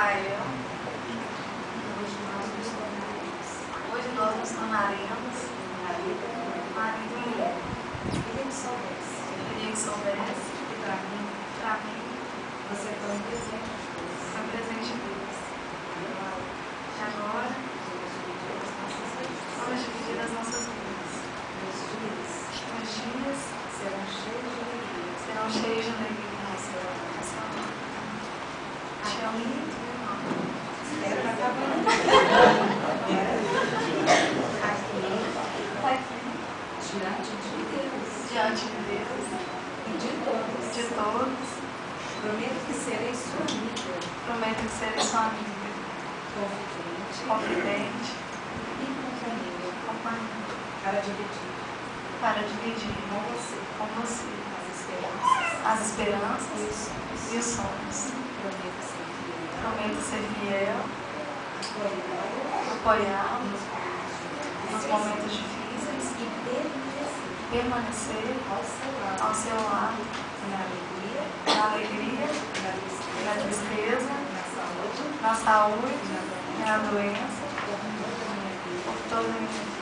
Rafael. Hoje nós nos tornaremos marido e mulher. Queria que soubesse que para mim, você foi um presente de Deus. Foi um presente de Deus. E agora, vamos dividir as nossas vidas. Meus dias serão cheios de alegria. Te amo muito, meu irmão. Espero que acabando. Aqui, diante de Deus e de todos, prometo que serei sua amiga. Confidente e companheira. Para dividir com você as esperanças e os sonhos. Prometo ser fiel, apoiá-lo nos momentos difíceis e permanecer ao seu lado na alegria, na tristeza, na saúde e na doença, por toda a minha vida.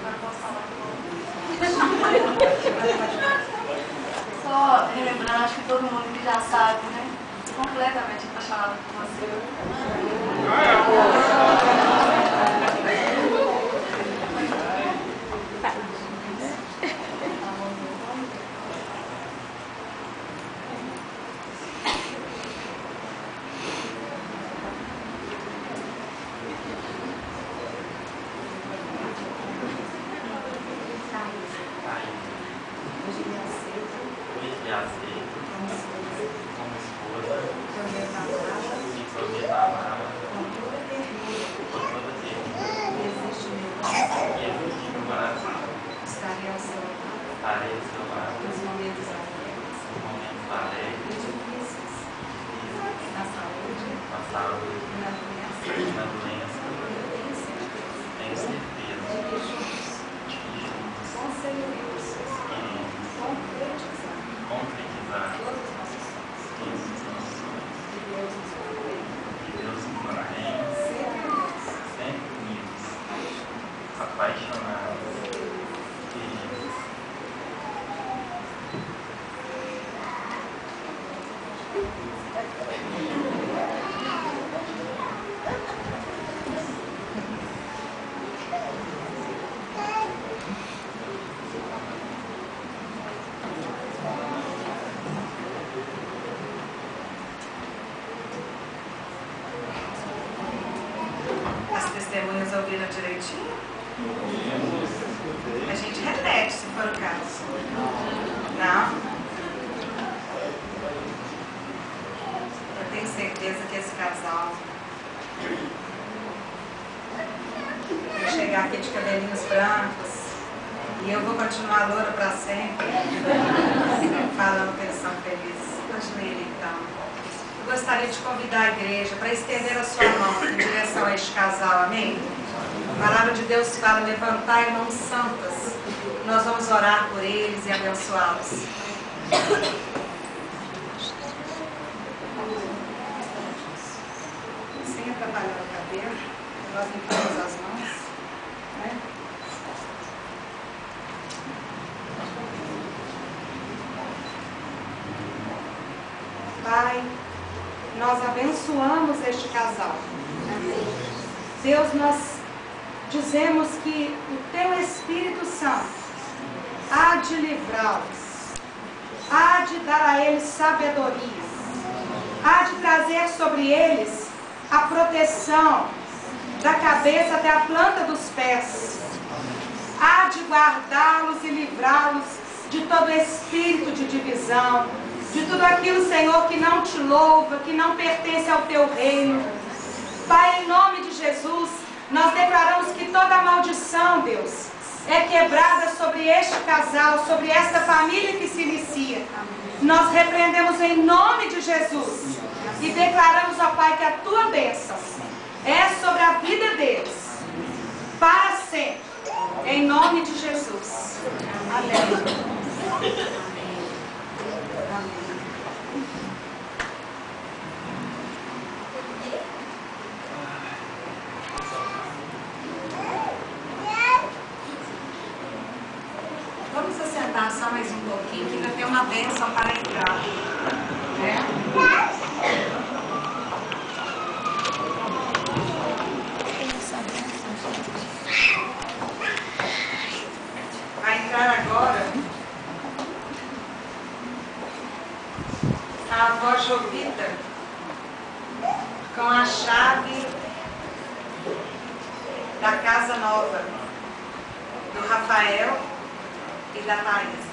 Agora posso falar só relembrando, acho que todo mundo aqui já sabe, né? Completamente apaixonada por você. Testemunhas ouviram direitinho? A gente repete, se for o caso. Não? Eu tenho certeza que esse casal vai chegar aqui de cabelinhos brancos e eu vou continuar loura para sempre, falando que eles são felizes. Imagine então. Eu gostaria de convidar a igreja para estender a sua mão em direção a este casal, amém? A palavra de Deus fala, levantai mãos santas. Nós vamos orar por eles e abençoá-los. Sem atrapalhar o cabelo, nós limpamos as mãos, né? Pai, nós abençoamos este casal. Deus, nós dizemos que o Teu Espírito Santo há de livrá-los, há de dar a eles sabedoria, há de trazer sobre eles a proteção da cabeça até a planta dos pés, há de guardá-los e livrá-los de todo espírito de divisão, de tudo aquilo, Senhor, que não te louva, que não pertence ao Teu reino. Pai, em nome de Jesus, nós declaramos que toda maldição, Deus, é quebrada sobre este casal, sobre esta família que se inicia. Nós repreendemos em nome de Jesus e declaramos, ó Pai, que a Tua bênção é sobre a vida deles, para sempre, em nome de Jesus. Amém. mais um pouquinho, que ainda tem uma bênção para entrar. Né? Vai entrar agora a avó Jovita com a chave da casa nova do Rafael e da Thaís.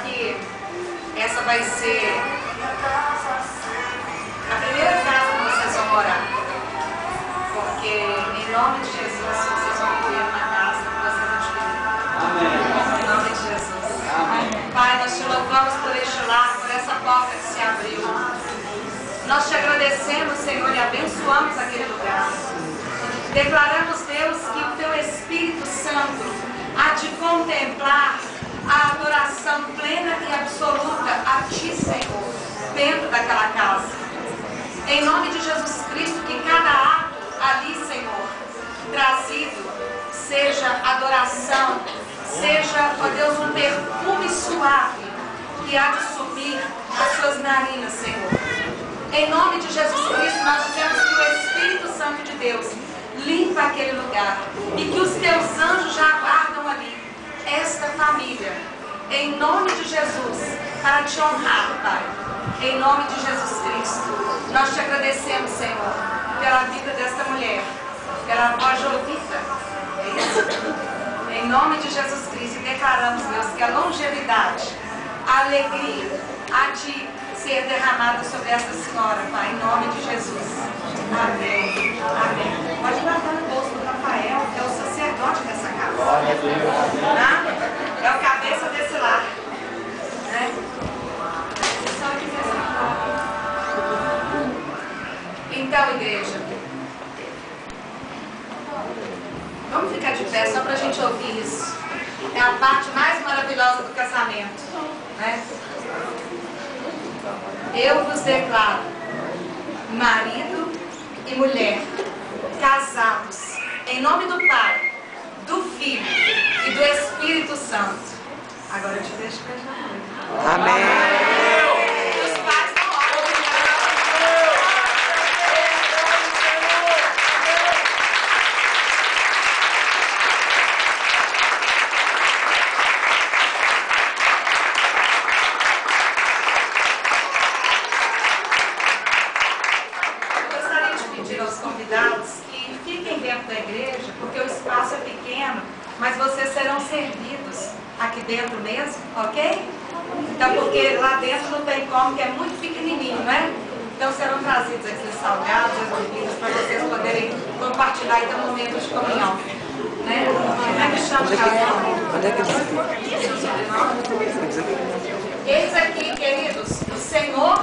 Que essa vai ser a primeira casa que vocês vão morar, porque em nome de Jesus vocês vão viver uma casa que vocês adquiriram. Amém. Em nome de Jesus. Amém. Pai, nós te louvamos por este lar, por essa porta que se abriu. Nós te agradecemos, Senhor, e abençoamos aquele lugar. Declaramos, Deus, que o teu Espírito Santo há de contemplar a adoração plena e absoluta a Ti, Senhor, dentro daquela casa. Em nome de Jesus Cristo, que cada ato ali, Senhor, trazido, seja adoração, seja, ó Deus, um perfume suave que há de subir às suas narinas, Senhor. Em nome de Jesus Cristo, nós dizemos que o Espírito Santo de Deus limpa aquele lugar e que os teus anjos já aguardam ali esta família, em nome de Jesus, para te honrar, Pai, em nome de Jesus Cristo. Nós te agradecemos, Senhor, pela vida desta mulher, pela avó Jovita, é isso? Em nome de Jesus Cristo, e declaramos, Deus, que a longevidade, a alegria há de ser derramada sobre essa senhora, Pai, em nome de Jesus. Amém. Amém. Pode guardar no bolso do Rafael, que é o sacerdote dessa casa. Tá? É o cabeça desse lar. Né? Se só quiser sentar. Então, igreja, vamos ficar de pé só para a gente ouvir isso. É a parte mais maravilhosa do casamento. Né? Eu vos declaro, marido e mulher, casados, em nome do Pai, do Filho e do Espírito Santo. Agora eu te deixo com a Amém. Amém. Os pais não olham. Eu gostaria de pedir aos convidados que fiquem dentro da igreja, porque o espaço é pequeno, mas vocês serão servidos aqui dentro mesmo, ok? Então, porque lá dentro não tem como, que é muito pequenininho, né? Então serão trazidos aqui os salgados, as bebidas, para vocês poderem compartilhar e ter um momento de comunhão. Né? Como é que chama o casal? Onde é que Eis aqui, queridos, o Senhor